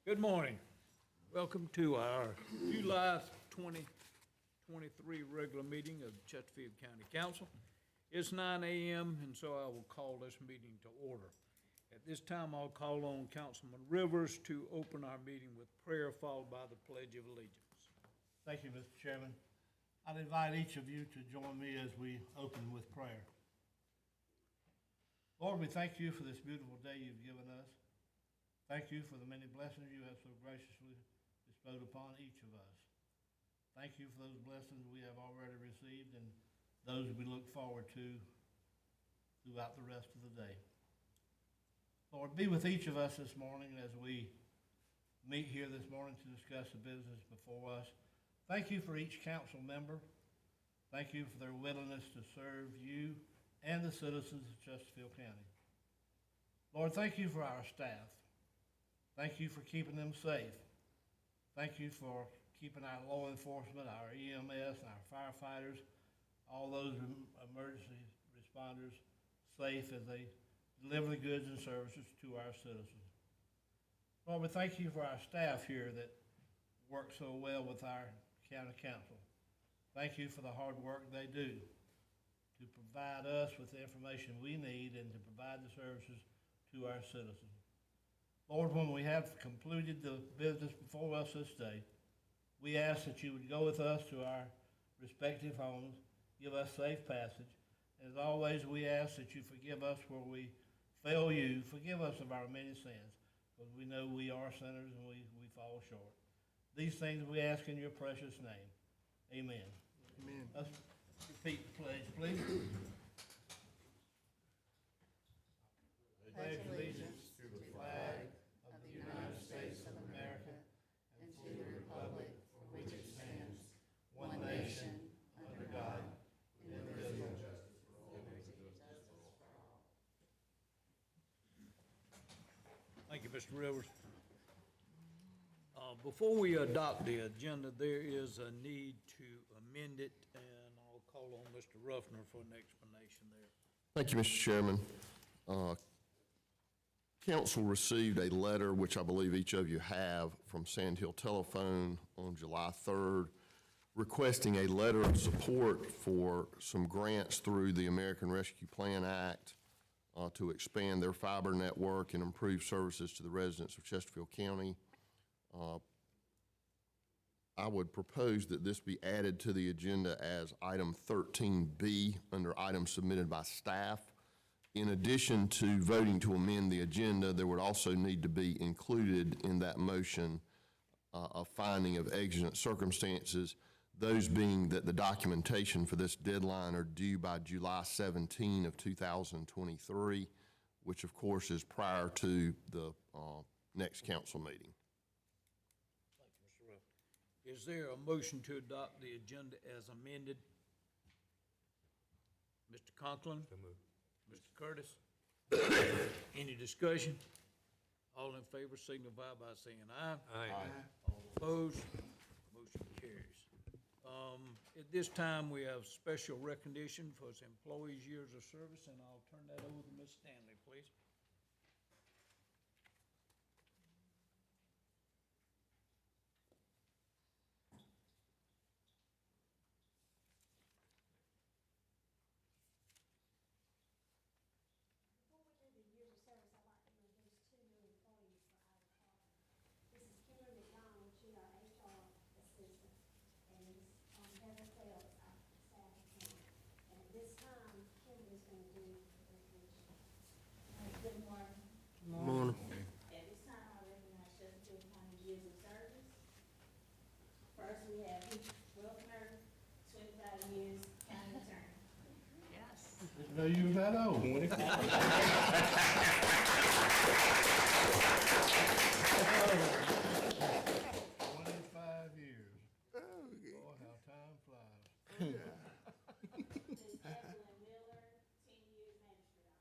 Good morning. Welcome to our July 2023 regular meeting of Chesterfield County Council. It's 9 a.m., and so I will call this meeting to order. At this time, I'll call on Councilman Rivers to open our meeting with prayer, followed by the Pledge of Allegiance. Thank you, Mr. Chairman. I'd invite each of you to join me as we open with prayer. Lord, we thank you for this beautiful day you've given us. Thank you for the many blessings you have so graciously bestowed upon each of us. Thank you for those blessings we have already received and those we look forward to throughout the rest of the day. Lord, be with each of us this morning as we meet here this morning to discuss the business before us. Thank you for each council member. Thank you for their willingness to serve you and the citizens of Chesterfield County. Lord, thank you for our staff. Thank you for keeping them safe. Thank you for keeping our law enforcement, our EMS, and our firefighters, all those emergency responders safe as they deliver the goods and services to our citizens. Lord, we thank you for our staff here that work so well with our county council. Thank you for the hard work they do to provide us with the information we need and to provide the services to our citizens. Lord, when we have concluded the business before us this day, we ask that you would go with us to our respective homes, give us safe passage. And as always, we ask that you forgive us where we fail you. Forgive us of our many sins, because we know we are sinners and we fall short. These things we ask in your precious name. Amen. Amen. Let's repeat the pledge, please. Pledge allegiance to the flag of the United States of America and to the republic for which it stands, one nation, under God, indivisible, with justice for all. Thank you, Mr. Rivers. Before we adopt the agenda, there is a need to amend it, and I'll call on Mr. Ruffner for an explanation there. Thank you, Mr. Chairman. Council received a letter, which I believe each of you have, from Sand Hill Telephone on July 3rd, requesting a letter of support for some grants through the American Rescue Plan Act to expand their fiber network and improve services to the residents of Chesterfield County. I would propose that this be added to the agenda as item 13B under items submitted by staff. In addition to voting to amend the agenda, there would also need to be included in that motion a finding of exigent circumstances, those being that the documentation for this deadline are due by July 17 of 2023, which of course is prior to the next council meeting. Thank you, Mr. Ruffner. Is there a motion to adopt the agenda as amended? Mr. Conklin? So moved. Mr. Curtis? Any discussion? All in favor signify by saying aye. Aye. All opposed? Motion carries. At this time, we have special recognition for his employees' years of service, and I'll turn that over to Ms. Stanley, please. The years of service, I'd like to introduce two new employees for our department. This is Kimberly McDonald, she's our HR assistant, and Ms. Heather Phelps, our staff accountant. And at this time, Kimberly's going to do the recognition. Good morning. Morning. At this time, I recognize Chesterfield County years of service. First, we have Heath Wilkner, 25 years, county attorney. Yes. Didn't know you were that old. 25 years. Boy, how time flies. Ms. Evelyn Miller, 10 years magistrate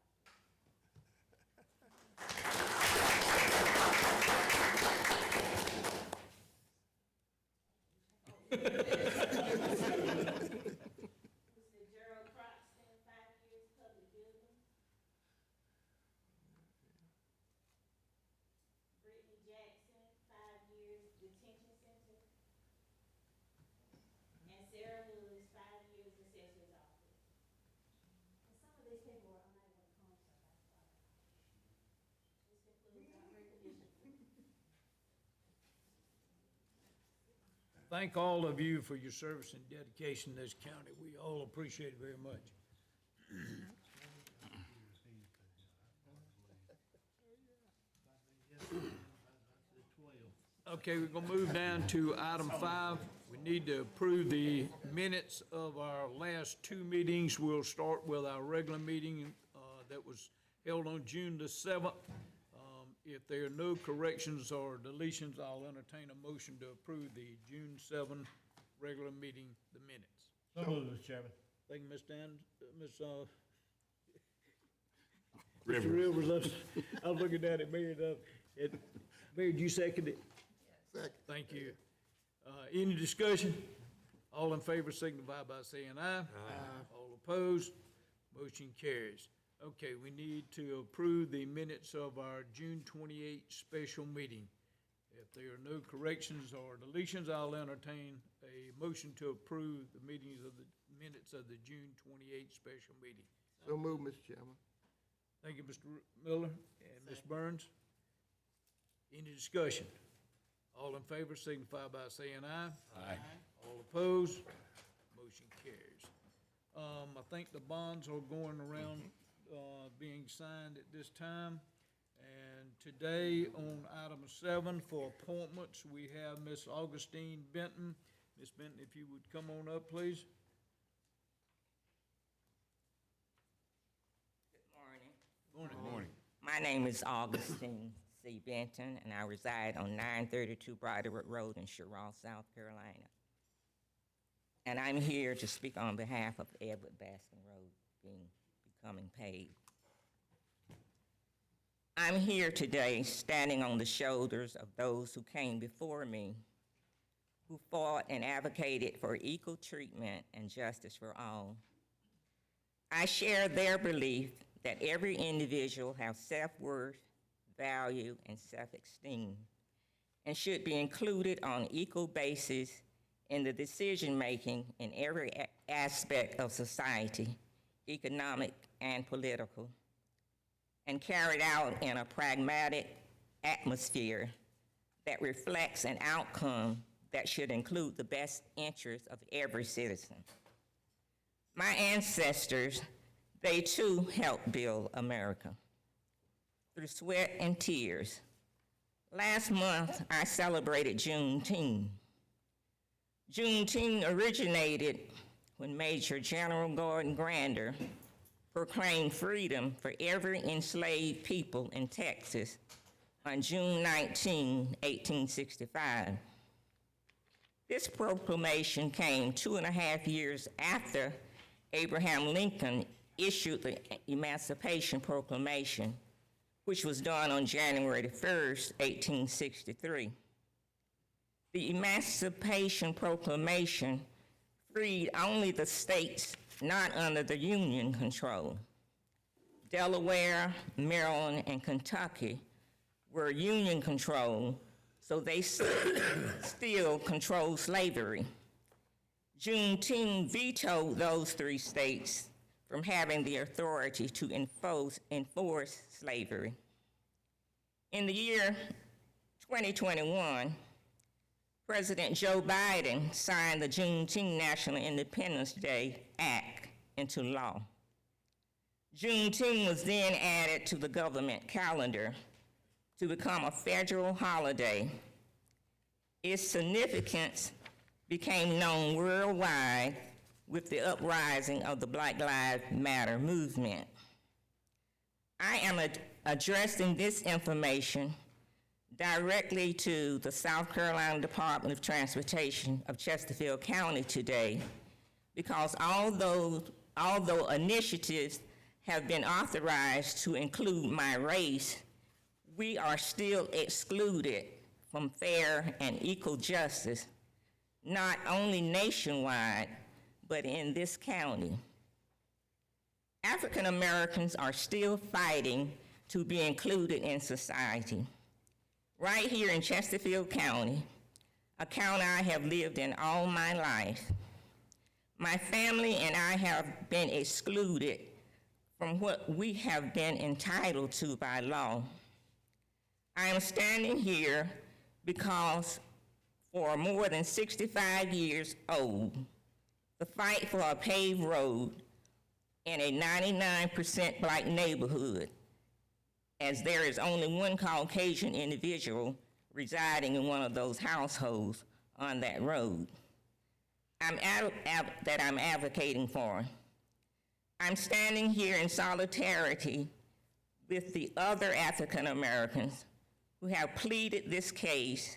officer. Mr. Gerald Croxton, 5 years public building. Sarah Lewis, 5 years assessor's office. And some of these people were unable to come, so that's why. This concludes our recognition. Thank all of you for your service and dedication to this county. We all appreciate it very much. Okay, we're gonna move down to item 5. We need to approve the minutes of our last 2 meetings. We'll start with our regular meeting that was held on June the 7th. If there are no corrections or deletions, I'll entertain a motion to approve the June 7 regular meeting, the minutes. So moved, Mr. Chairman. Thank you, Mr. Rivers. I was looking at it, Mayor. Mayor, did you second it? Second. Thank you. Any discussion? All in favor signify by saying aye. Aye. All opposed? Motion carries. Okay, we need to approve the minutes of our June 28th special meeting. If there are no corrections or deletions, I'll entertain a motion to approve the minutes of the June 28th special meeting. So move, Mr. Chairman. Thank you, Mr. Miller and Ms. Burns. Any discussion? All in favor signify by saying aye. Aye. All opposed? Motion carries. I think the bonds are going around, being signed at this time. And today, on item 7 for appointments, we have Miss Augustine Benton. Miss Benton, if you would come on up, please. Morning. Morning. My name is Augustine C. Benton, and I reside on 932 Broderick Road in Sherrall, South Carolina. And I'm here to speak on behalf of Edward Baskin Road becoming paved. I'm here today standing on the shoulders of those who came before me, who fought and advocated for equal treatment and justice for all. I share their belief that every individual has self-worth, value, and self-esteem, and should be included on equal basis in the decision-making in every aspect of society, economic and political, and carried out in a pragmatic atmosphere that reflects an outcome that should include the best interests of every citizen. My ancestors, they too helped build America through sweat and tears. Last month, I celebrated Juneteenth. Juneteenth originated when Major General Gordon Grander proclaimed freedom for every enslaved people in Texas on June 19, 1865. This proclamation came 2.5 years after Abraham Lincoln issued the Emancipation Proclamation, which was done on January 1st, 1863. The Emancipation Proclamation freed only the states not under the Union control. Delaware, Maryland, and Kentucky were Union controlled, so they still controlled slavery. Juneteenth vetoed those 3 states from having the authority to enforce slavery. In the year 2021, President Joe Biden signed the Juneteenth National Independence Day Act into law. Juneteenth was then added to the government calendar to become a federal holiday. Its significance became known worldwide with the uprising of the Black Lives Matter movement. I am addressing this information directly to the South Carolina Department of Transportation of Chesterfield County today, because although initiatives have been authorized to include my race, we are still excluded from fair and equal justice, not only nationwide, but in this county. African Americans are still fighting to be included in society. Right here in Chesterfield County, a county I have lived in all my life, My family and I have been excluded from what we have been entitled to by law. I am standing here because for more than 65 years old, the fight for a paved road in a 99% black neighborhood, as there is only one Caucasian individual residing in one of those households on that road, I'm advocating for. I'm standing here in solidarity with the other African Americans who have pleaded this case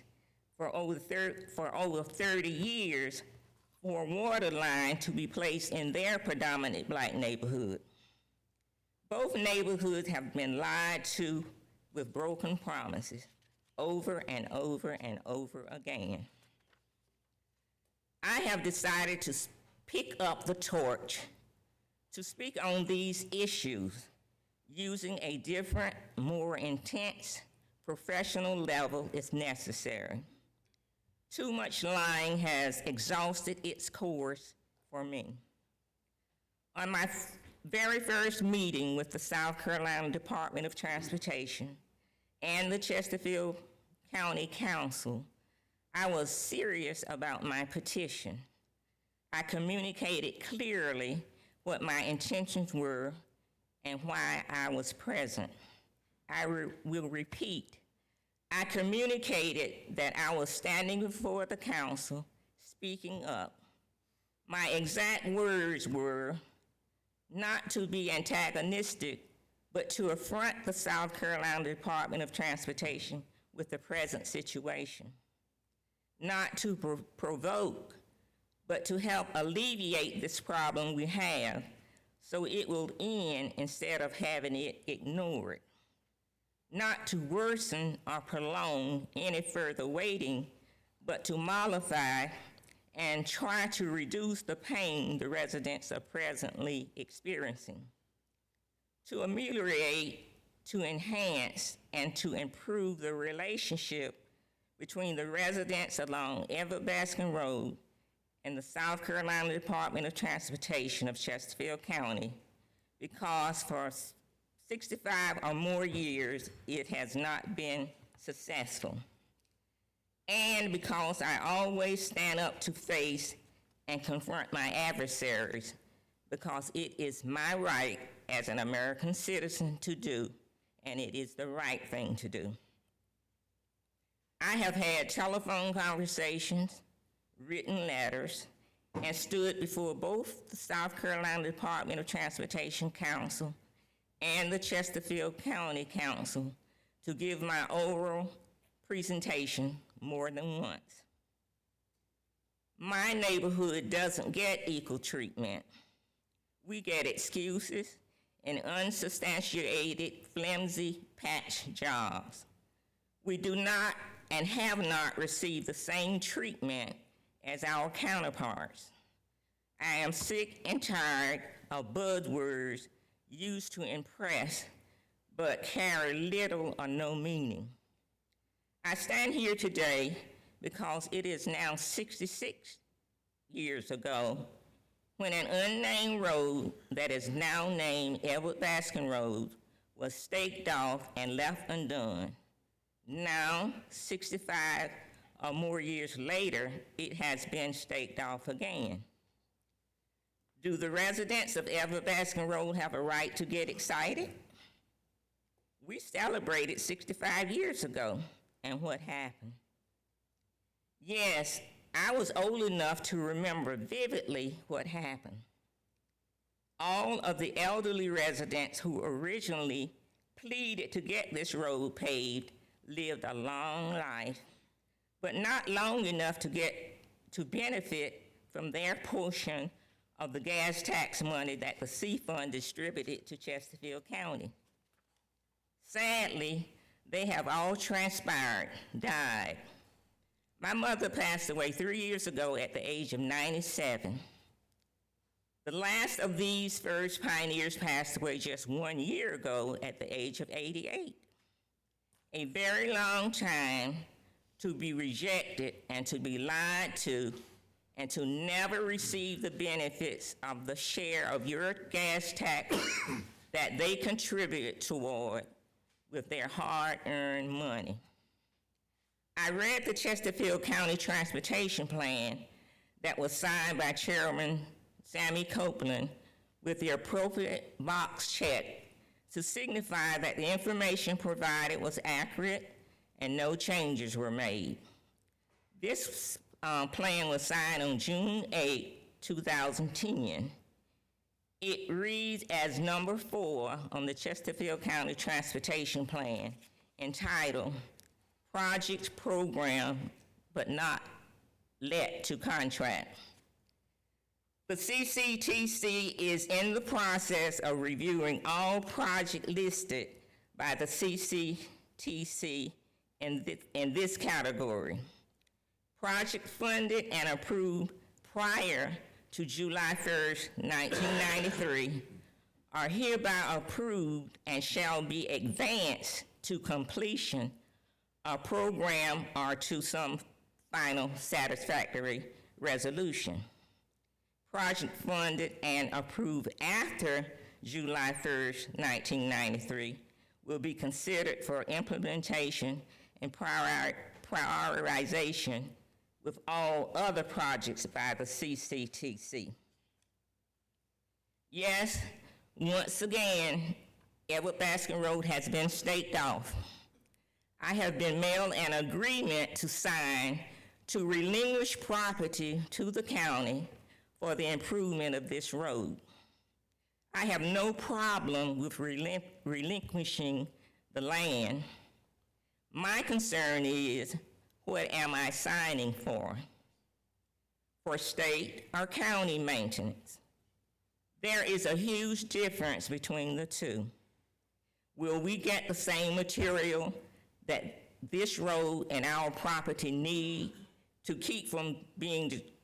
for over 30 years for a water line to be placed in their predominant black neighborhood. Both neighborhoods have been lied to with broken promises over and over and over again. I have decided to pick up the torch to speak on these issues using a different, more intense, professional level if necessary. Too much lying has exhausted its course for me. On my very first meeting with the South Carolina Department of Transportation and the Chesterfield County Council, I was serious about my petition. I communicated clearly what my intentions were and why I was present. I will repeat. I communicated that I was standing before the council, speaking up. My exact words were not to be antagonistic, but to affront the South Carolina Department of Transportation with the present situation. Not to provoke, but to help alleviate this problem we have so it will end instead of having it ignored. Not to worsen or prolong any further waiting, but to mollify and try to reduce the pain the residents are presently experiencing. To ameliorate, to enhance, and to improve the relationship between the residents along Everett Baskin Road and the South Carolina Department of Transportation of Chesterfield County, because for 65 or more years, it has not been successful. And because I always stand up to face and confront my adversaries, because it is my right as an American citizen to do, and it is the right thing to do. I have had telephone conversations, written letters, and stood before both the South Carolina Department of Transportation Council and the Chesterfield County Council to give my oral presentation more than once. My neighborhood doesn't get equal treatment. We get excuses and unsubstantiated, flimsy patch jobs. We do not and have not received the same treatment as our counterparts. I am sick and tired of buzzwords used to impress, but carry little or no meaning. I stand here today because it is now 66 years ago when an unnamed road that is now named Everett Baskin Road was staked off and left undone. Now, 65 or more years later, it has been staked off again. Do the residents of Everett Baskin Road have a right to get excited? We celebrated 65 years ago, and what happened? Yes, I was old enough to remember vividly what happened. All of the elderly residents who originally pleaded to get this road paved lived a long life, but not long enough to benefit from their portion of the gas tax money that the C-Fund distributed to Chesterfield County. Sadly, they have all transpired, died. My mother passed away 3 years ago at the age of 97. The last of these first pioneers passed away just 1 year ago at the age of 88. A very long time to be rejected and to be lied to and to never receive the benefits of the share of your gas tax that they contributed toward with their hard-earned money. I read the Chesterfield County Transportation Plan that was signed by Chairman Sammy Copeland with the appropriate box checked to signify that the information provided was accurate and no changes were made. This plan was signed on June 8, 2010. It reads as number 4 on the Chesterfield County Transportation Plan, entitled Project Program but not let to contract. The CCTC is in the process of reviewing all projects listed by the CCTC in this category. Project funded and approved prior to July 1st, 1993 are hereby approved and shall be advanced to completion of program or to some final satisfactory resolution. Project funded and approved after July 1st, 1993 will be considered for implementation and prioritization with all other projects by the CCTC. Yes, once again, Edward Baskin Road has been staked off. I have been mailed an agreement to sign to relinquish property to the county for the improvement of this road. I have no problem with relinquishing the land. My concern is, what am I signing for? For state or county maintenance? There is a huge difference between the two. Will we get the same material that this road and our property need to keep from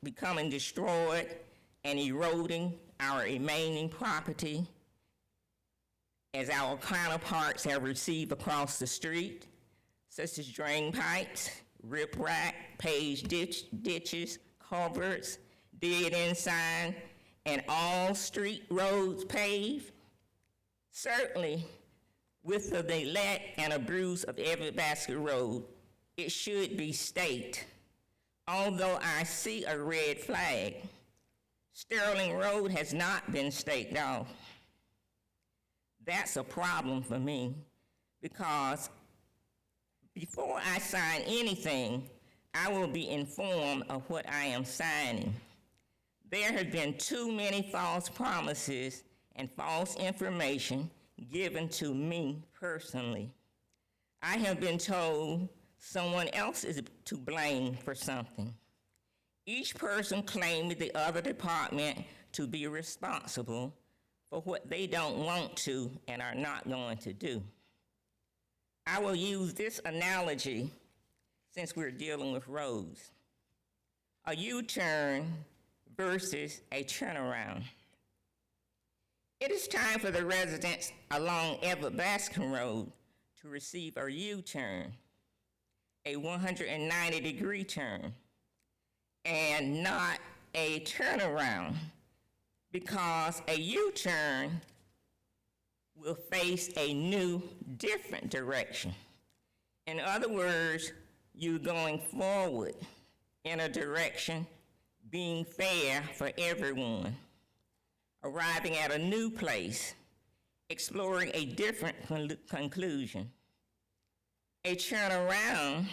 becoming destroyed and eroding our remaining property as our counterparts have received across the street, such as drain pipes, riprap, paved ditches, culverts, dead-end sign, and all street roads paved? Certainly, with the neglect and abuse of Edward Baskin Road, it should be staked. Although I see a red flag, Sterling Road has not been staked off. That's a problem for me, because before I sign anything, I will be informed of what I am signing. There have been too many false promises and false information given to me personally. I have been told someone else is to blame for something. Each person claimed the other department to be responsible for what they don't want to and are not going to do. I will use this analogy since we're dealing with roads. A U-turn versus a turnaround. It is time for the residents along Edward Baskin Road to receive a U-turn, a 190-degree turn, and not a turnaround, because a U-turn will face a new, different direction. In other words, you're going forward in a direction being fair for everyone, arriving at a new place, exploring a different conclusion. A turnaround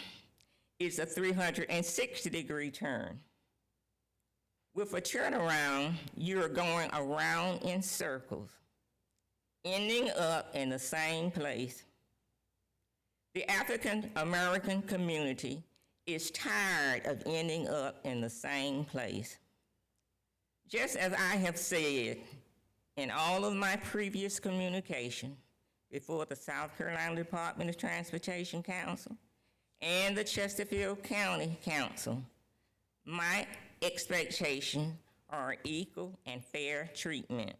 is a 360-degree turn. With a turnaround, you're going around in circles, ending up in the same place. The African American community is tired of ending up in the same place. Just as I have said in all of my previous communication before the South Carolina Department of Transportation Council and the Chesterfield County Council, my expectations are equal and fair treatment.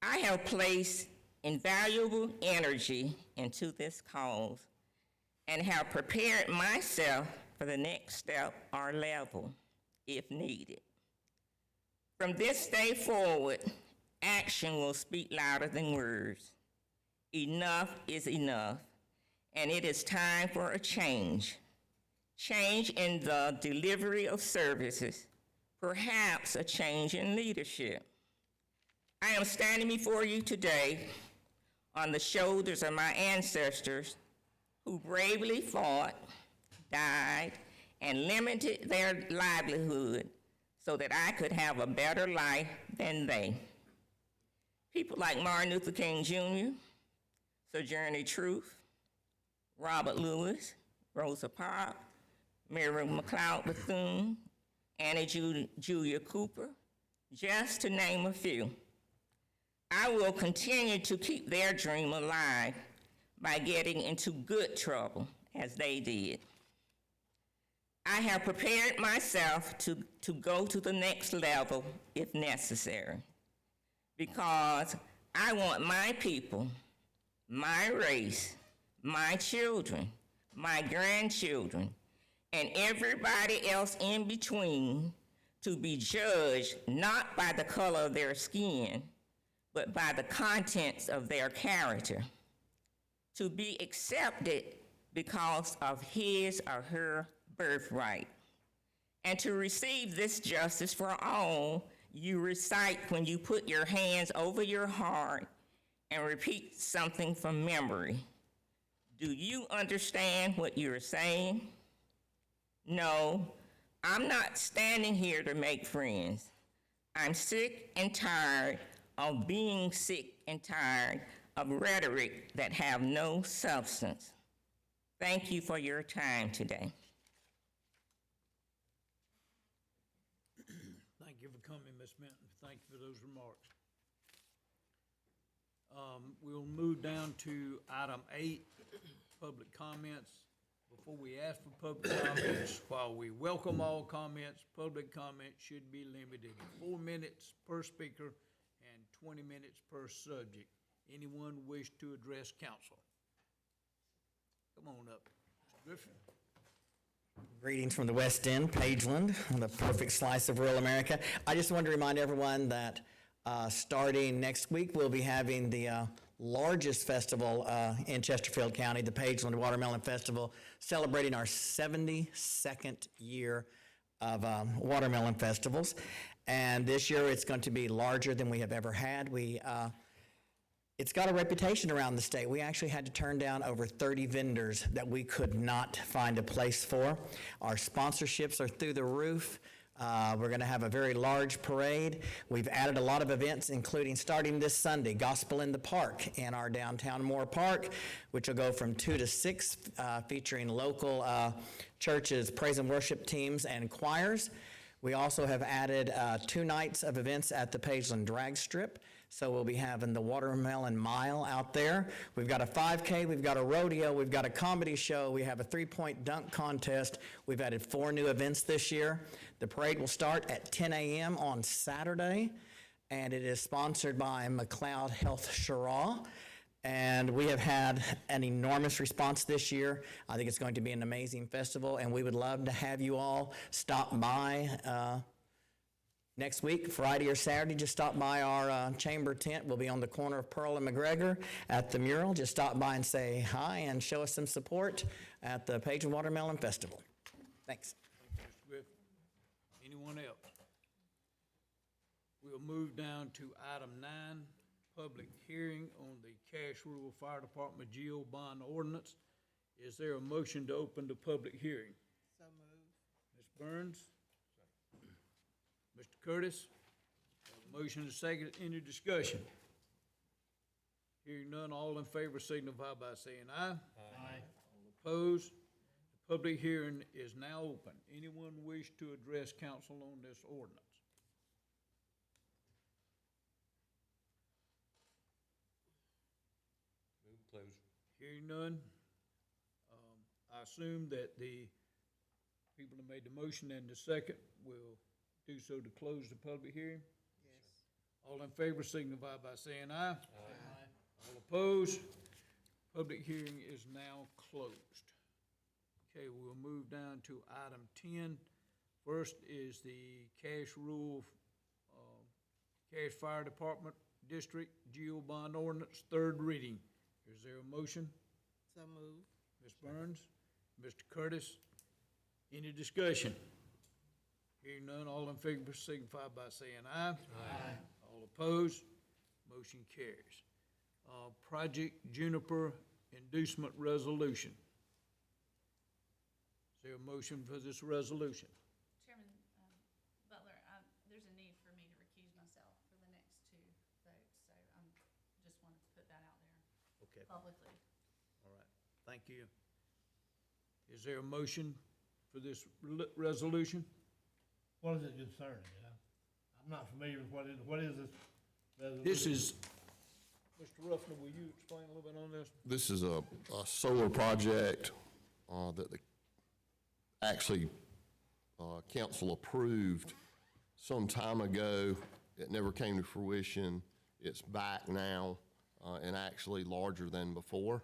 I have placed invaluable energy into this cause and have prepared myself for the next step or level. if needed. From this day forward, action will speak louder than words. Enough is enough, and it is time for a change. Change in the delivery of services, perhaps a change in leadership. I am standing before you today on the shoulders of my ancestors who bravely fought, died, and limited their livelihood so that I could have a better life than they. People like Martin Luther King Jr., Sojourner Truth, Robert Lewis, Rosa Parks, Mary McLeod Bethune, Annie Julia Cooper, just to name a few. I will continue to keep their dream alive by getting into good trouble, as they did. I have prepared myself to go to the next level if necessary, because I want my people, my race, my children, my grandchildren, and everybody else in between to be judged not by the color of their skin, but by the contents of their character, to be accepted because of his or her birthright, and to receive this justice for all you recite when you put your hands over your heart and repeat something from memory. Do you understand what you're saying? No, I'm not standing here to make friends. I'm sick and tired of being sick and tired of rhetoric that have no substance. Thank you for your time today. Thank you for coming, Ms. Minton. Thank you for those remarks. We'll move down to item 8, public comments. Before we ask for public comments, while we welcome all comments, public comment should be limited to 4 minutes per speaker and 20 minutes per subject. Anyone wish to address council? Come on up, Mr. Griffin. Greetings from the West End, Pageland, the perfect slice of rural America. I just want to remind everyone that starting next week, we'll be having the largest festival in Chesterfield County, the Pageland Watermelon Festival, celebrating our 72nd year of watermelon festivals. And this year, it's going to be larger than we have ever had. It's got a reputation around the state. We actually had to turn down over 30 vendors that we could not find a place for. Our sponsorships are through the roof. We're going to have a very large parade. We've added a lot of events, including starting this Sunday, Gospel in the Park in our downtown Moore Park, which will go from 2 to 6, featuring local churches, praise and worship teams, and choirs. We also have added 2 nights of events at the Pageland Drag Strip. So we'll be having the Watermelon Mile out there. We've got a 5K, we've got a rodeo, we've got a comedy show, we have a 3-point dunk contest. We've added 4 new events this year. The parade will start at 10 a.m. on Saturday, and it is sponsored by McLeod Health Sherrah. And we have had an enormous response this year. I think it's going to be an amazing festival, and we would love to have you all stop by next week, Friday or Saturday. Just stop by our chamber tent. We'll be on the corner of Pearl and McGregor at the mural. Just stop by and say hi and show us some support at the Pageland Watermelon Festival. Thanks. Thank you, Mr. Griffin. Anyone else? We'll move down to item 9, public hearing on the Cache Rural Fire Department GO bond ordinance. Is there a motion to open the public hearing? So moved. Ms. Burns? Mr. Curtis? Motion is second. Any discussion? Hearing none, all in favor signify by saying aye. Aye. All opposed? The public hearing is now open. Anyone wish to address council on this ordinance? Move close. Hearing none, I assume that the people that made the motion and the second will do so to close the public hearing. Yes. All in favor signify by saying aye. Aye. All opposed? Public hearing is now closed. Okay, we'll move down to item 10, First is the Cache Rural, Cache Fire Department District Geo Bond Ordinance, third reading. Is there a motion? So move. Ms. Burns, Mr. Curtis, any discussion? Hearing none, all in favor signify by saying aye. Aye. All opposed, motion carries. Project Juniper Inducement Resolution. Is there a motion for this resolution? Chairman Butler, there's a need for me to recuse myself for the next two votes, so just wanted to put that out there Okay, publicly. all right, thank you. Is there a motion for this resolution? What is it concerning? I'm not familiar with what is this resolution? This is, Mr. Ruffner, will you explain a little bit on this? This is a solar project that the, actually, council approved some time ago. It never came to fruition. It's back now, and actually larger than before.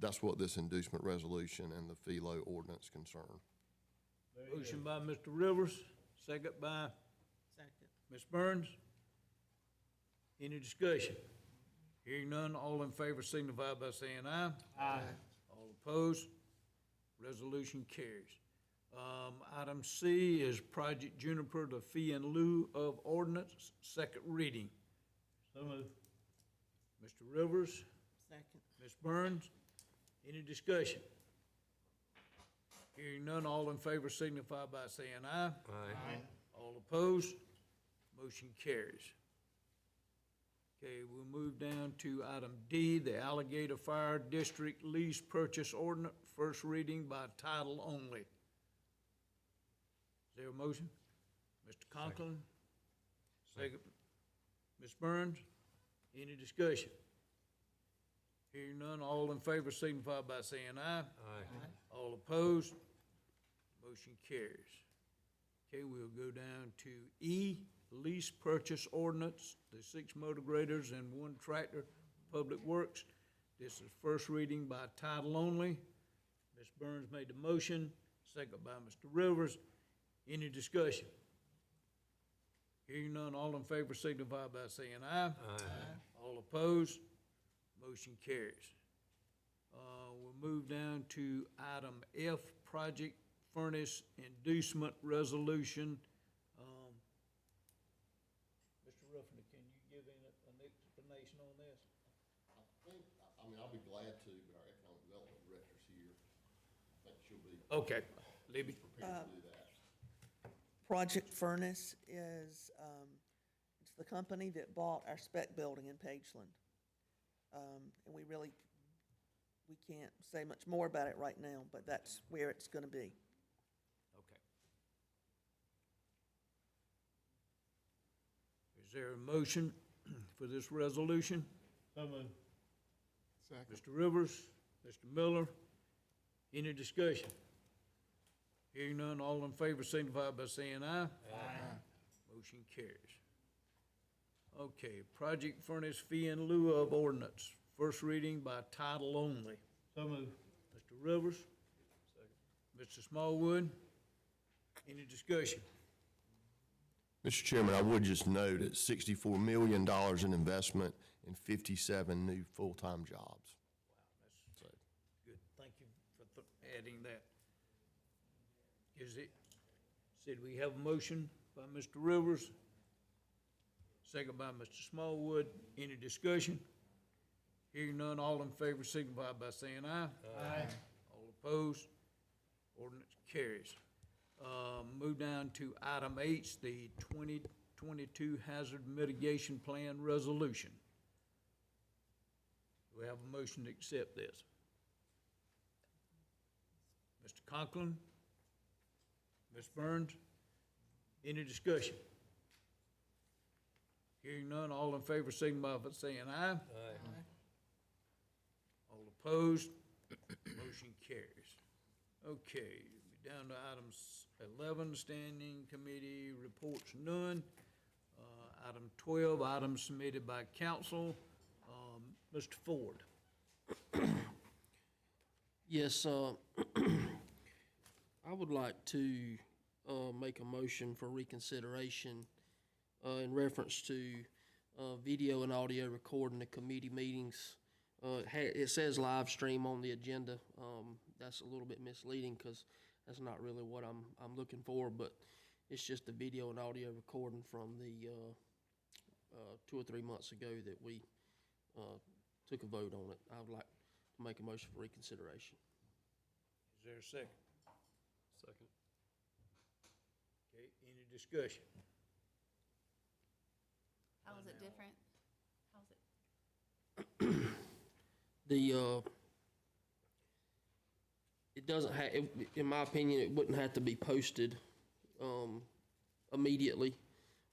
That's what this inducement resolution and the FELO ordinance concern. Motion by Mr. Rivers, second by Second. Ms. Burns. Any discussion? Hearing none, all in favor signify by saying aye. Aye. All opposed, resolution carries. Item C is Project Juniper, the fee in lieu of ordinance, second reading. So moved. Mr. Rivers, Second. Ms. Burns, any discussion? Hearing none, all in favor signify by saying aye. Aye. All opposed, motion carries. Okay, we'll move down to item D, the Alligator Fire District Lease Purchase Ordinance, first reading by title only. Is there a motion? Mr. Conklin? Second. Ms. Burns? Any discussion? Hearing none, all in favor signify by saying aye. Aye. All opposed, motion carries. Okay, we'll go down to E, Lease Purchase Ordinance, the 6 motor graders and 1 tractor, Public Works. This is first reading by title only. Ms. Burns made the motion, second by Mr. Rivers. Any discussion? Hearing none, all in favor signify by saying aye. Aye. All opposed, motion carries. We'll move down to item F, Project Furnace Inducement Resolution. Mr. Ruffner, can you give an explanation on this? I'll be glad to, but our economic development director's here. I think she'll be Okay, Libby. prepared to do that. Project Furnace is, it's the company that bought our spec building in Pageland. And we can't say much more about it right now, but that's where it's gonna be. Okay. Is there a motion for this resolution? So moved. Mr. Rivers, Mr. Miller, any discussion? Hearing none, all in favor signify by saying aye. Aye. Motion carries. Okay, Project Furnace Fee in lieu of ordinance, first reading by title only. So moved. Mr. Rivers? Mr. Smallwood? Any discussion? Mr. Chairman, I would just note it's $64 million in investment and 57 new full-time jobs. That's good. Thank you for adding that. Said we have a motion by Mr. Rivers, second by Mr. Smallwood. Any discussion? Hearing none, all in favor signify by saying aye. Aye. All opposed, ordinance carries. Move down to item H, the 2022 Hazard Mitigation Plan Resolution. Do we have a motion to accept this? Mr. Conklin? Ms. Burns? Any discussion? Hearing none, all in favor signify by saying aye. Aye. All opposed, motion carries. Okay, down to items 11, standing committee reports none. Item 12, items submitted by council. Mr. Ford. Yes, I would like to make a motion for reconsideration in reference to video and audio recording the committee meetings. It says live stream on the agenda. That's a little bit misleading because that's not really what I'm looking for, but it's just the video and audio recording from the 2 or 3 months ago that we took a vote on it. I would like to make a motion for reconsideration. Is there a second? Second. Okay, any discussion? How is it different? How is it? It doesn't have, in my opinion, it wouldn't have to be posted immediately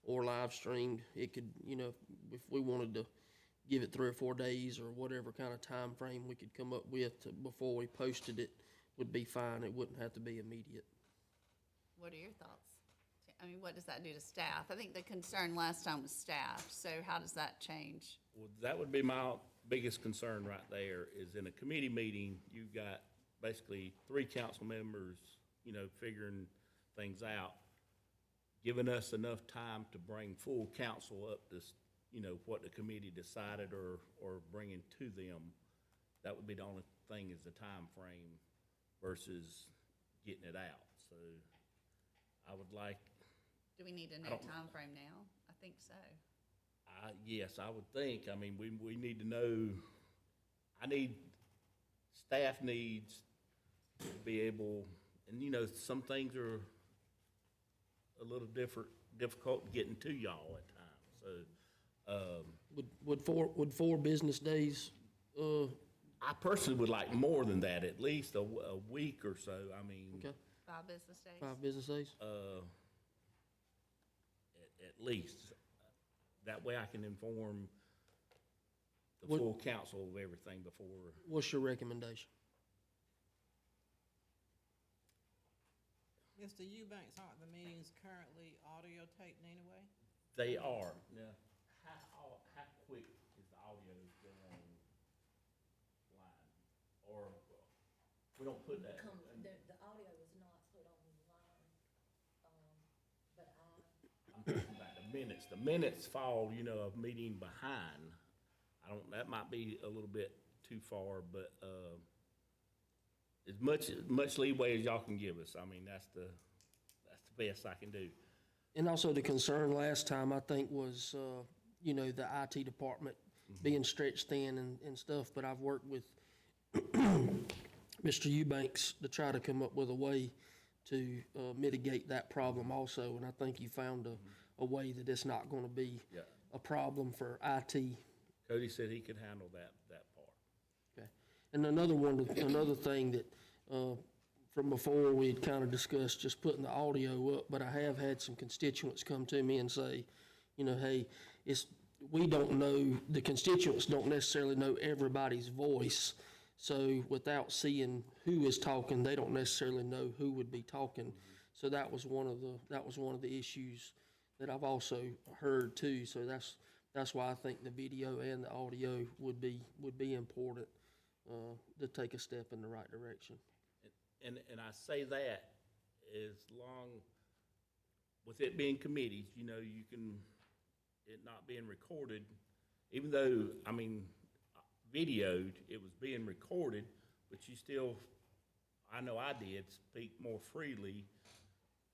or live streamed. It could, if we wanted to give it 3 or 4 days or whatever kind of time frame we could come up with before we posted it would be fine. It wouldn't have to be immediate. What are your thoughts? I mean, what does that do to staff? I think the concern last time was staff, so how does that change? Well, that would be my biggest concern right there, is in a committee meeting, you've got basically 3 council members, figuring things out, giving us enough time to bring full council up to, what the committee decided or bringing to them. That would be the only thing, is the time frame versus getting it out. So I would like. Do we need a new time frame now? I think so. Yes, I would think. I mean, we need to know, staff needs to be able, and some things are a little difficult getting to y'all at times, so. Would 4 business days, I personally would like more than that, at least a week or so, I mean. okay, 5 business days? 5 business days? At least. That way I can inform the What- full council of everything before. What's your recommendation? Mr. Eubanks, aren't the meetings currently audio taped anyway? They are. Now, how quick is the audio go online? Or we don't put that. The audio is not put online, but I'm talking about the minutes. The minutes fall, a meeting behind. That might be a little bit too far, but, as much leeway as y'all can give us. I mean, that's the best I can do. And also the concern last time, I think, was, the IT department being stretched thin and stuff, but I've worked with Mr. Eubanks to try to come up with a way to mitigate that problem also, and I think you found a way that it's not gonna be Yeah. a problem for IT. Cody said he could handle that part. Okay. And another thing that, from before, we had kind of discussed just putting the audio up, but I have had some constituents come to me and say, hey, we don't know, the constituents don't necessarily know everybody's voice, so without seeing who is talking, they don't necessarily know who would be talking. So that was one of the issues that I've also heard too, so that's why I think the video and the audio would be important to take a step in the right direction. And I say that as long, with it being committees, you can, it not being recorded, even though, videoed, it was being recorded, but you still, I know I did, speak more freely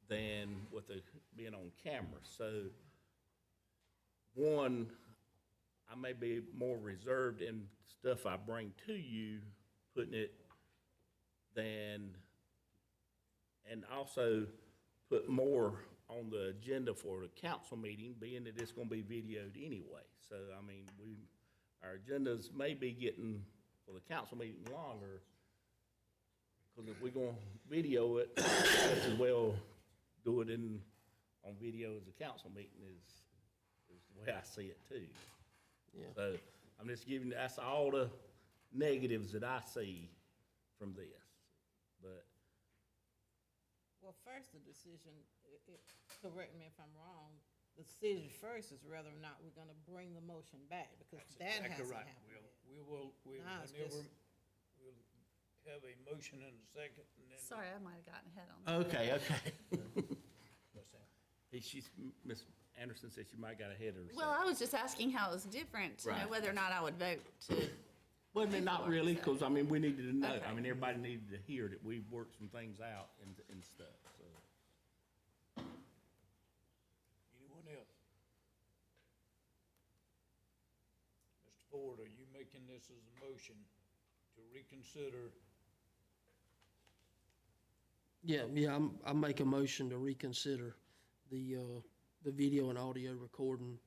than with being on camera. So, one, I may be more reserved in stuff I bring to you, putting it, and also put more on the agenda for the council meeting, being that it's gonna be videoed anyway. So, our agendas may be getting, for the council meeting, longer, because if we're gonna video it, let's as well do it on video as a council meeting is the way I see it too. Yeah. So, I'm just giving, that's all the negatives that I see from this, but. Well, first, the decision, correct me if I'm wrong, the decision first is whether or not we're gonna bring the motion back, because that hasn't happened yet. We'll Nah, it's whenever, just- we'll have a motion and a second, and then. Sorry, I might have gotten ahead on that. Okay, okay. What's that? Ms. Anderson said she might got ahead of herself. Well, I was just asking how it was different to know Right. whether or not I would vote to. Well, then not really, before, because, I mean, we needed to know. I Okay. mean, everybody needed to hear that we worked some things out and stuff, so. Anyone else? Mr. Ford, are you making this as a motion to reconsider? Yeah, I make a motion to reconsider the video and audio recording,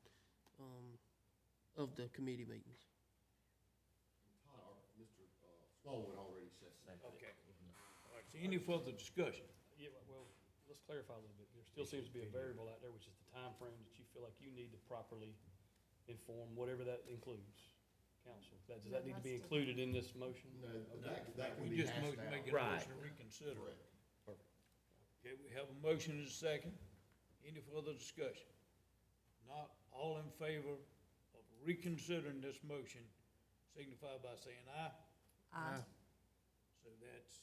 of the committee meetings. Mr. Smallwood already said that. Okay. All right, so any further discussion? Yeah, well, let's clarify a little bit. There still seems to be a variable out there, which is the time frame that you feel like you need to properly inform, whatever that includes, council. Does that need to be included in this motion? No, that can We be just hashed out. making a Right. motion to reconsider. Correct. Perfect. Okay, we have a motion and a second. Any further discussion? Not all in favor of reconsidering this motion, signify by saying aye. Aye. So that's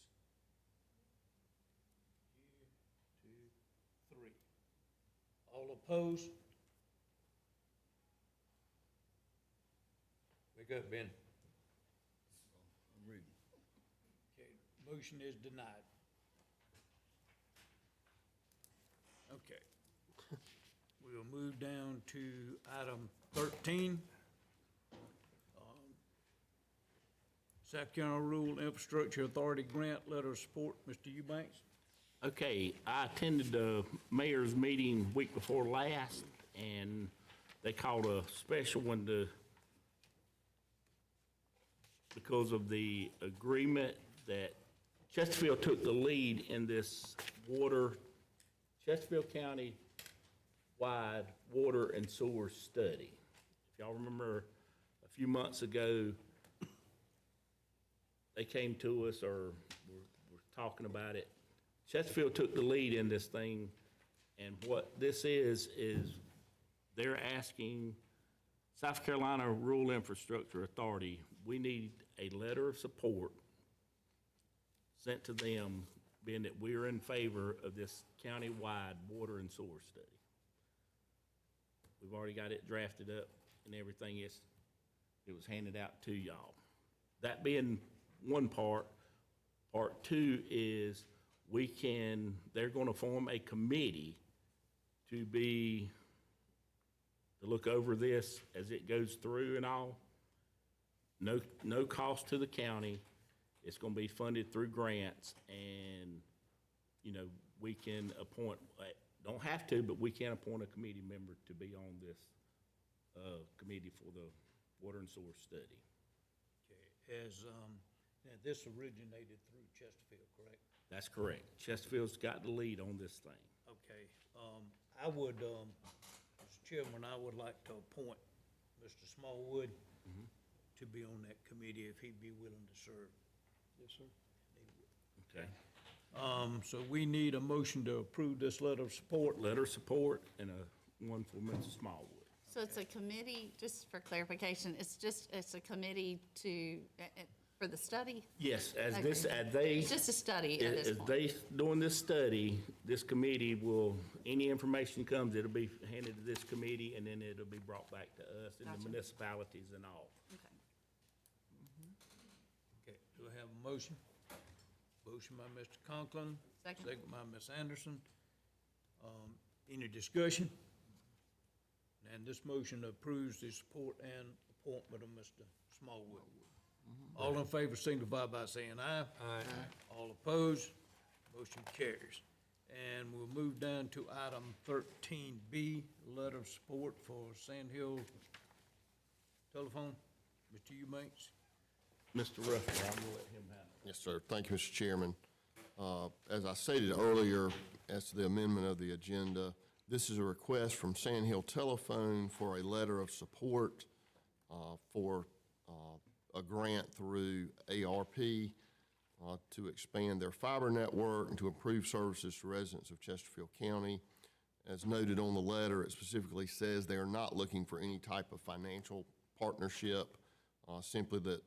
you, two, three. All opposed? Wake up, Ben. I'm reading. Okay, motion is denied. Okay. We'll move down to item 13. South Carolina Rural Infrastructure Authority Grant Letter of Support. Mr. Eubanks? Okay, I attended the mayor's meeting week before last, and they called a special one because of the agreement that Chesterfield took the lead in this Chesterfield County-wide water and sewer study. If y'all remember, a few months ago, they came to us or were talking about it. Chesterfield took the lead in this thing, and what this is they're asking South Carolina Rural Infrastructure Authority, we need a letter of support sent to them, being that we're in favor of this county-wide water and sewer study. We've already got it drafted up and everything. It was handed out to y'all. That being one part. Part two is they're gonna form a committee to look over this as it goes through and all. No cost to the county. It's gonna be funded through grants, and, we can appoint, don't have to, but we can appoint a committee member to be on this, committee for the water and sewer study. Okay, now this originated through Chesterfield, correct? That's correct. Chesterfield's got the lead on this thing. Okay, I would, Mr. Chairman, I would like to appoint Mr. Smallwood to be on that committee if he'd be willing to serve. Yes, sir. Okay. So we need a motion to approve this letter of support. Letter of support and one for Mr. Smallwood. So it's a committee, just for clarification, it's a committee for the study? Yes, as Okay. they. It's just a study at this As point. they doing this study, this committee any information comes, it'll be handed to this committee, and then it'll be brought back to us and the Gotcha. municipalities and all. Okay. Okay, do I have a motion? Motion by Mr. Conklin. Second. Second by Ms. Anderson. Any discussion? And this motion approves the support and appointment of Mr. Smallwood. All in favor signify by saying aye. Aye. All opposed, motion carries. And we'll move down to item 13B, letter of support for Sand Hill Telephone. Mr. Eubanks? Mr. Ruffin, I'm gonna let him handle it. Yes, sir. Thank you, Mr. Chairman. As I stated earlier, as to the amendment of the agenda, this is a request from Sand Hill Telephone for a letter of support for a grant through ARP to expand their fiber network and to improve services to residents of Chesterfield County. As noted on the letter, it specifically says they are not looking for any type of financial partnership, simply that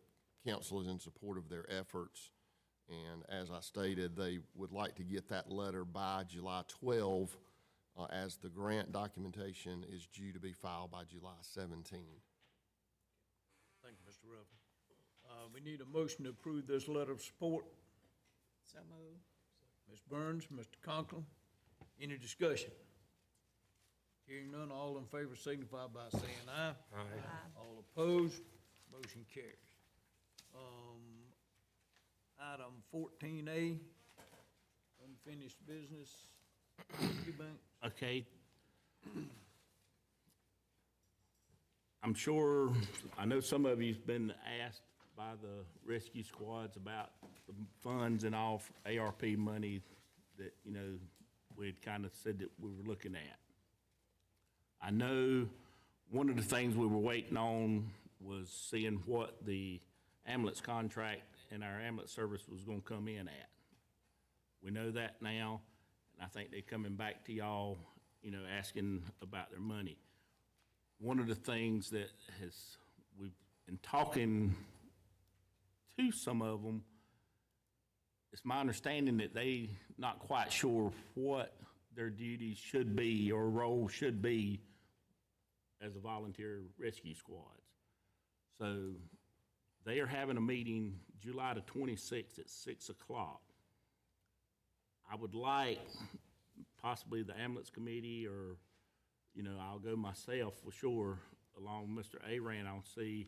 council is in support of their efforts. And as I stated, they would like to get that letter by July 12, as the grant documentation is due to be filed by July 17. Thank you, Mr. Ruffin. We need a motion to approve this letter of support. So moved. Ms. Burns, Mr. Conklin, any discussion? Hearing none, all in favor signify by saying aye. Aye. All opposed, motion carries. Item 14A, unfinished business, Eubanks. Okay. I'm sure, I know some of you's been asked by the rescue squads about the funds and all ARP money that, you know, we'd kind of said that we were looking at. I know one of the things we were waiting on was seeing what the ambulance contract and our ambulance service was gonna come in at. We know that now, and I think they're coming back to y'all, you know, asking about their money. One of the things that we've been talking to some of them, it's my understanding that they not quite sure what their duties should be or role should be as a volunteer rescue squads. So they are having a meeting July the 26th at 6 o'clock. I would like possibly the ambulance committee, or, you know, I'll go myself for sure, along with Mr. Aran, I'll see,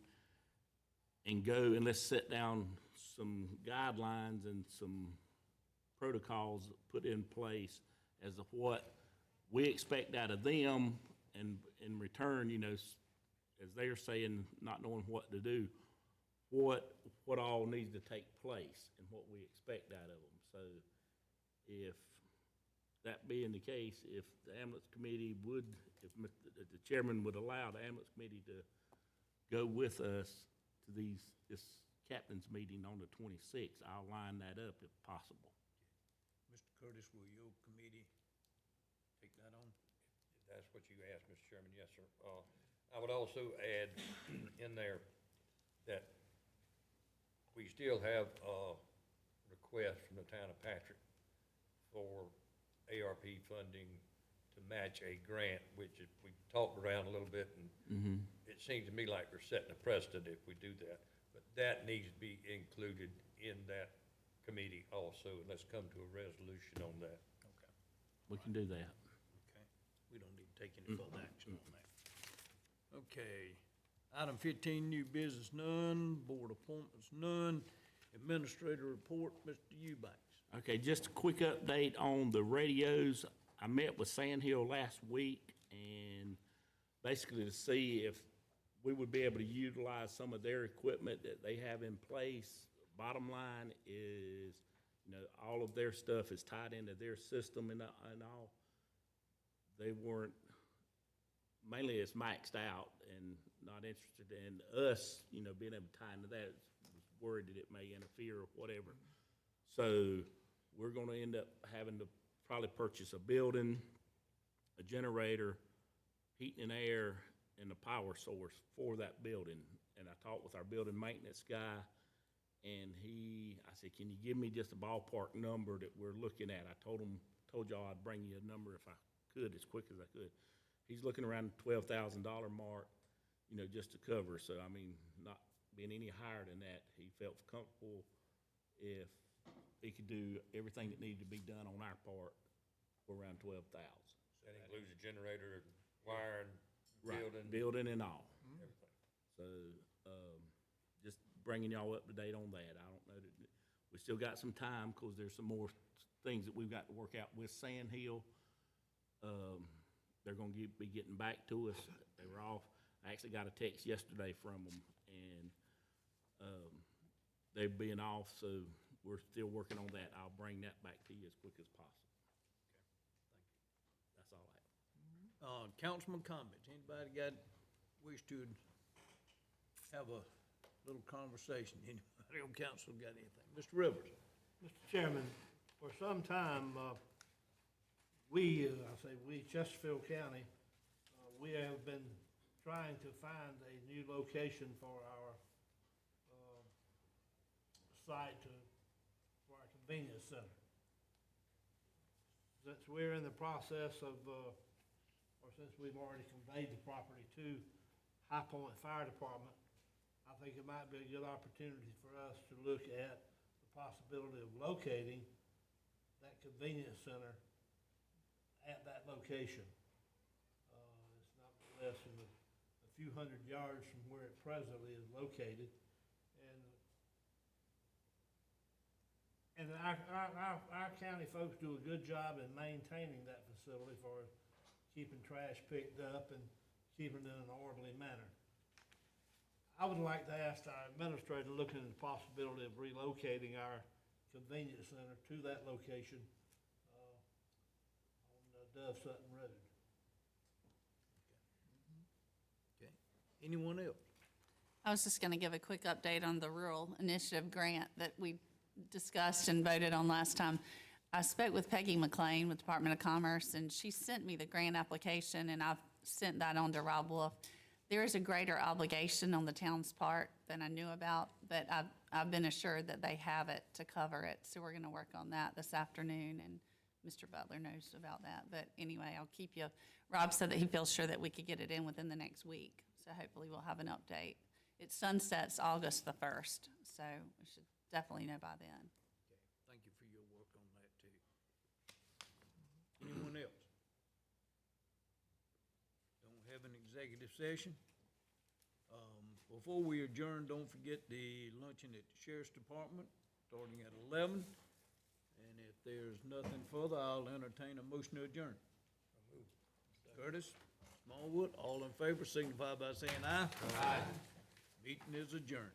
and go and let's set down some guidelines and some protocols put in place as to what we expect out of them, and in return, you know, as they're saying, not knowing what to do, what all needs to take place and what we expect out of them. So if that being the case, if the ambulance committee would, if the chairman would allow the ambulance committee to go with us to this captain's meeting on the 26th, I'll line that up if possible. Mr. Curtis, will your committee take that on? If that's what you asked, Mr. Chairman, yes, sir. I would also add in there that we still have a request from the town of Patrick for ARP funding to match a grant, which we talked around a little bit, and it seems to me like we're setting a precedent if we do that. But that needs to be included in that committee also, and let's come to a resolution on that. Okay. We can do that. Okay. We don't need to take any further action on that. Okay. Item 15, new business, none. Board appointments, none. Administrator report, Mr. Eubanks. Okay, just a quick update on the radios. I met with Sandhill last week, and basically to see if we would be able to utilize some of their equipment that they have in place. Bottom line is, you know, all of their stuff is tied into their system and all. They weren't, mainly it's maxed out and not interested in us, you know, being able to tie into that. Was worried that it may interfere or whatever. So we're gonna end up having to probably purchase a building, a generator, heating and air, and a power source for that building. And I talked with our building maintenance guy, and I said, can you give me just a ballpark number that we're looking at? I told y'all I'd bring you a number if I could, as quick as I could. He's looking around the $12,000 mark, you know, just to cover. So, I mean, not being any higher than that, he felt comfortable if he could do everything that needed to be done on our part for around $12,000. That includes a generator, wiring, Right, building. building and all. Everything. So, just bringing y'all up to date on that. I don't know that, we still got some time, because there's some more things that we've got to work out with Sandhill. They're gonna be getting back to us. They were off. I actually got a text yesterday from them, and, they're being off, so we're still working on that. I'll bring that back to you as quick as possible. That's all I have. Councilman comments. Anybody wish to have a little conversation? Anybody on council got anything? Mr. Rivers? Mr. Chairman, for some time, we, Chesterfield County, we have been trying to find a new location for our site for convenience center. Since we're in the process of, or since we've already conveyed the property to High Point Fire Department, I think it might be a good opportunity for us to look at the possibility of locating that convenience center at that location. It's not less than a few hundred yards from where it presently is located. And our county folks do a good job in maintaining that facility for keeping trash picked up and keeping it in an orderly manner. I would like to ask our administrator to look into the possibility of relocating our convenience center to that location on Dove Sutton Road. Okay. Anyone else? I was just gonna give a quick update on the rural initiative grant that we discussed and voted on last time. I spoke with Peggy McLean with Department of Commerce, and she sent me the grant application, and I've sent that on to Rob Wolf. There is a greater obligation on the town's part than I knew about, but I've been assured that they have it to cover it. So we're gonna work on that this afternoon, and Mr. Butler knows about that. But anyway, I'll keep you, Rob said that he feels sure that we could get it in within the next week. So hopefully we'll have an update. It sunsets August the 1st, so we should definitely know by then. Okay, thank you for your work on that too. Anyone else? Don't have an executive session. Before we adjourn, don't forget the luncheon at the Sheriff's Department, starting at 11. And if there's nothing further, I'll entertain a motion to adjourn. Curtis, Smallwood, all in favor, signify by saying aye. Aye. Meeting is adjourned.